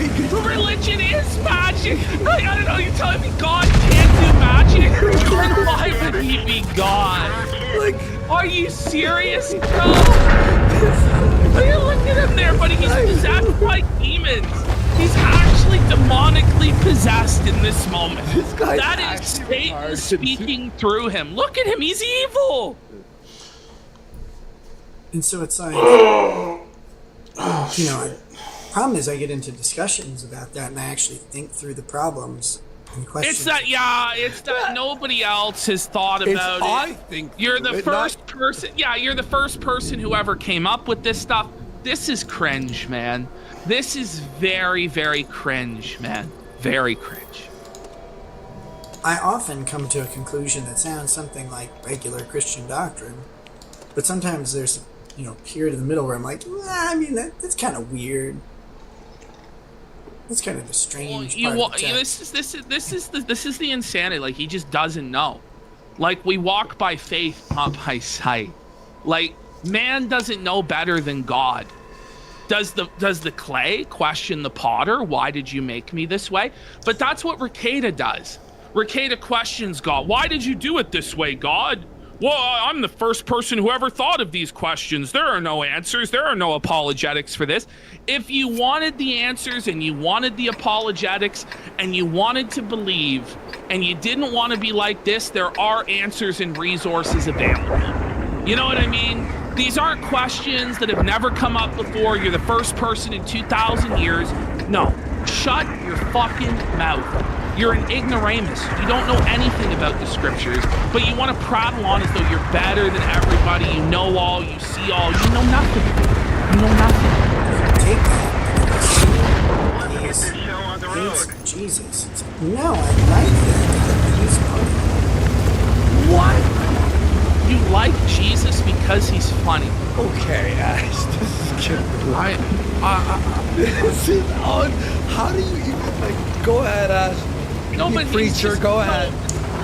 Religion is magic. I don't know, you're telling me God can't do magic? Then why would he be God? Like, are you serious, bro? Are you looking at him there, buddy? He's possessed by demons. He's actually demonically possessed in this moment. That is Satan speaking through him. Look at him, he's evil. And so it's like, you know, problem is I get into discussions about that and I actually think through the problems and questions. It's that nobody else has thought about it. I think you're the first person. Yeah, you're the first person who ever came up with this stuff. This is cringe, man. This is very, very cringe, man. Very cringe. I often come to a conclusion that sounds something like regular Christian doctrine, but sometimes there's, you know, period in the middle where I'm like, I mean, that's kind of weird. That's kind of the strange part of the text. This is the insanity. Like, he just doesn't know. Like, we walk by faith, not by sight. Like, man doesn't know better than God. Does the clay question the potter? Why did you make me this way? But that's what Rekieta does. Rekieta questions God. Why did you do it this way, God? Well, I'm the first person who ever thought of these questions. There are no answers. There are no apologetics for this. If you wanted the answers and you wanted the apologetics and you wanted to believe and you didn't want to be like this, there are answers and resources available. You know what I mean? These aren't questions that have never come up before. You're the first person in 2,000 years. No. shut your fucking mouth. You're an ignoramus. You don't know anything about the scriptures, but you want to prattle on as though you're better than everybody. You know all, you see all. You know nothing. You know nothing. Take that. Let's get this show on the road. Hates Jesus. It's like, no, I like that. He's funny. What? You like Jesus because he's funny. Okay, Ash, this is getting this is on. How do you even, like, go ahead, Ash. No, You but he's preacher, just- go no, ahead. No,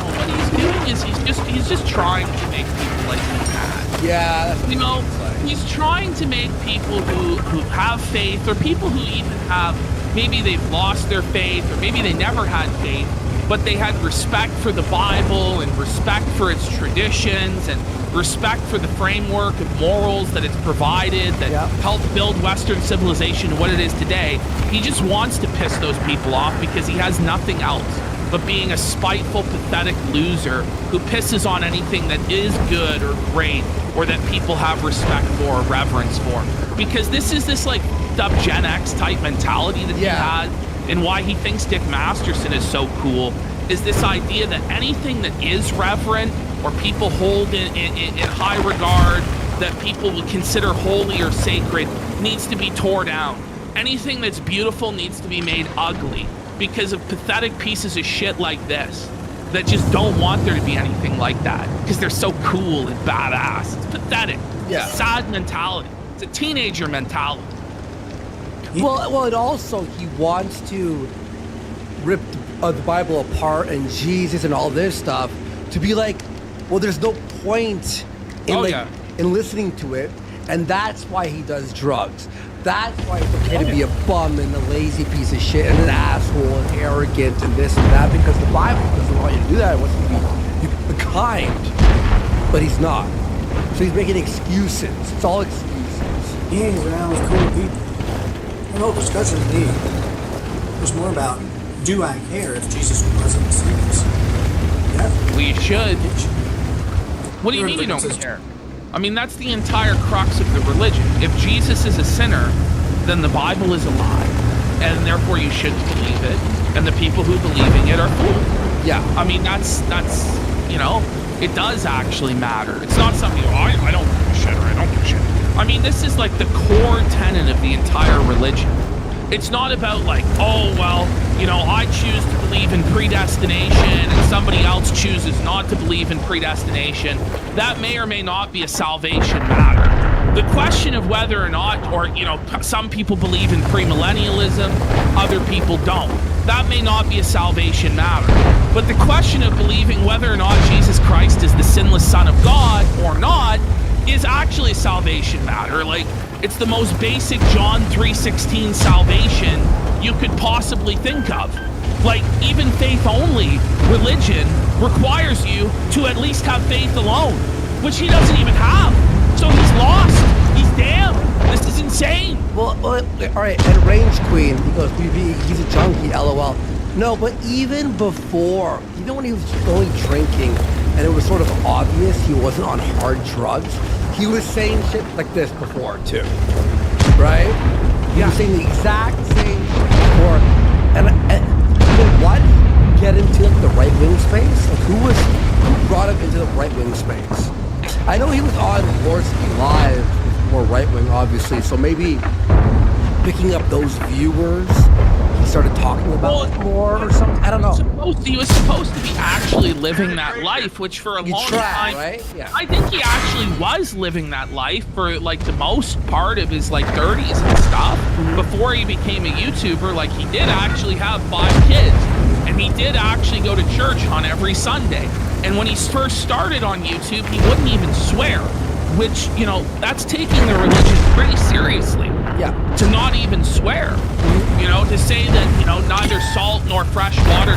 what he's doing is he's just trying to make people like me mad. Yeah, that's You know, what it's like. he's trying to make people who have faith, or people who even have, maybe they've lost their faith, or maybe they never had faith, but they had respect for the Bible and respect for its traditions and respect for the framework of morals that it's provided that Yep. helped build Western civilization to what it is today. He just wants to piss those people off because he has nothing else but being a spiteful, pathetic loser who pisses on anything that is good or great or that people have respect for or reverence for. Because this is this like dub Gen X type mentality that he Yeah. has, and why he thinks Dick Masterson is so cool is this idea that anything that is reverent or people hold in high regard, that people would consider holy or sacred, needs to be torn down. Anything that's beautiful needs to be made ugly because of pathetic pieces of shit like this that just don't want there to be anything like that because they're so cool and badass. It's pathetic. Yeah. It's a sad mentality. It's a teenager mentality. Well, and also he wants to rip the Bible apart and Jesus and all this stuff to be like, well, there's no point in in listening to it, and that's why he does drugs. That's why it's okay to be a bum and a lazy piece of shit and an asshole and arrogant and this and that because the Bible doesn't want you to do that. It wants you to be kind, but he's not. So he's making excuses. It's all excuses. He hangs around with cool people. The whole discussion to me was more about, do I care if Jesus wasn't sinless? Yeah. We should. What do you You're mean you don't inconsistent. care? I mean, that's the entire crux of the religion. If Jesus is a sinner, then the Bible is a lie, and therefore you shouldn't believe it, and the people who believe in it are fools. Yeah. I mean, that's you know, it does actually matter. It's not something, I don't give a shit, or I don't give a shit. I mean, this is like the core tenet of the entire religion. It's not about like, oh, well, you know, I choose to believe in predestination and somebody else chooses not to believe in predestination. That may or may not be a salvation matter. The question of whether or not, or, you know, some people believe in premillennialism, other people don't. That may not be a salvation matter. But the question of believing whether or not Jesus Christ is the sinless Son of God or not is actually a salvation matter. Like, it's the most basic John 3:16 salvation you could possibly think of. Like, even faith-only religion requires you to at least have faith alone, which he doesn't even have. So he's lost. He's damned. This is insane. Well, all right, and Range Queen, he goes, he's a junkie, LOL. No, but even before, even when he was only drinking, and it was sort of obvious he wasn't on hard drugs, he was saying shit like this before, too. Right? He was saying the exact same shit before. And why did he get into like, the right-wing space? Like, who brought him into the right-wing space? I know he was on Dvorsky Live, more right-wing, obviously, so maybe picking up those viewers, he started talking about it more or something. I don't know. He was supposed to be actually living that life, which for a long time, right? Yeah. I think he actually was living that life for like the most part of his like 30s and stuff. Before he became a YouTuber, like he did actually have 5 kids, and he did actually go to church on every Sunday. And when he first started on YouTube, he wouldn't even swear, which, you know, that's taking the religion pretty seriously. Yeah. To not even swear, you know, to say that, you know, neither salt nor fresh water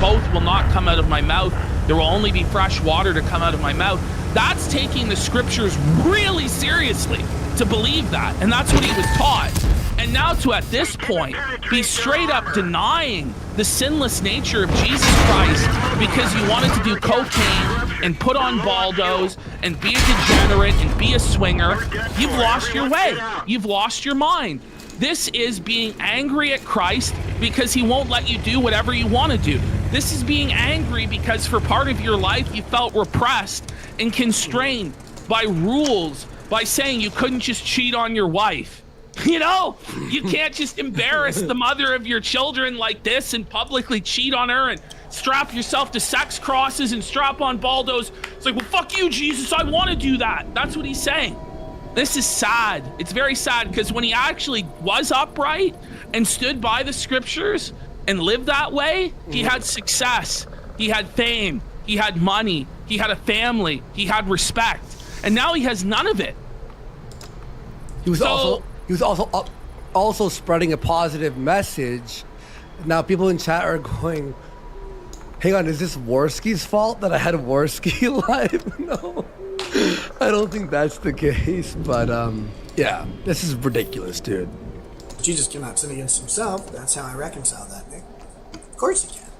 both will not come out of my mouth. There will only be fresh water to come out of my mouth. That's taking the scriptures really seriously to believe that. And that's what he was taught. And now to, at this point, be straight up denying the sinless nature of Jesus Christ because you wanted to do cocaine and put on baldos and be a degenerate and be a swinger. You've lost your way. You've lost your mind. This is being angry at Christ because he won't let you do whatever you want to do. This is being angry because for part of your life you felt repressed and constrained by rules, by saying you couldn't just cheat on your wife. You know, you can't just embarrass the mother of your children like this and publicly cheat on her and strap yourself to sex crosses and strap on baldos. It's like, well, fuck you, Jesus, I want to do that. That's what he's saying. This is sad. It's very sad because when he actually was upright and stood by the scriptures and lived that way, he had success, he had fame, he had money, he had a family, he had respect. And now he has none of it. He was also spreading a positive message. Now people in chat are going, hang on, is this Worski's fault that I had Worski live? No, I don't think that's the case. But yeah, this is ridiculous, dude. Jesus cannot sin against himself. That's how I reconcile that, Nick. Of course he can.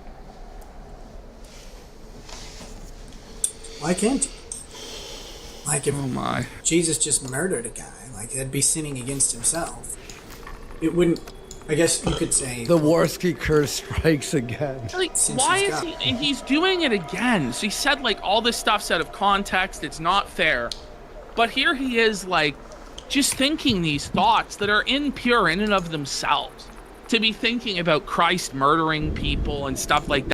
Why can't he? Like if Jesus just murdered a guy, like that'd be sinning against himself. It wouldn't. I guess you could say the Worski curse strikes again. Like, why is he? And he's doing it again. So he said like all this stuff's out of context. It's not fair. But here he is, like, just thinking these thoughts that are impure in and of themselves. To be thinking about Christ murdering people and stuff like that.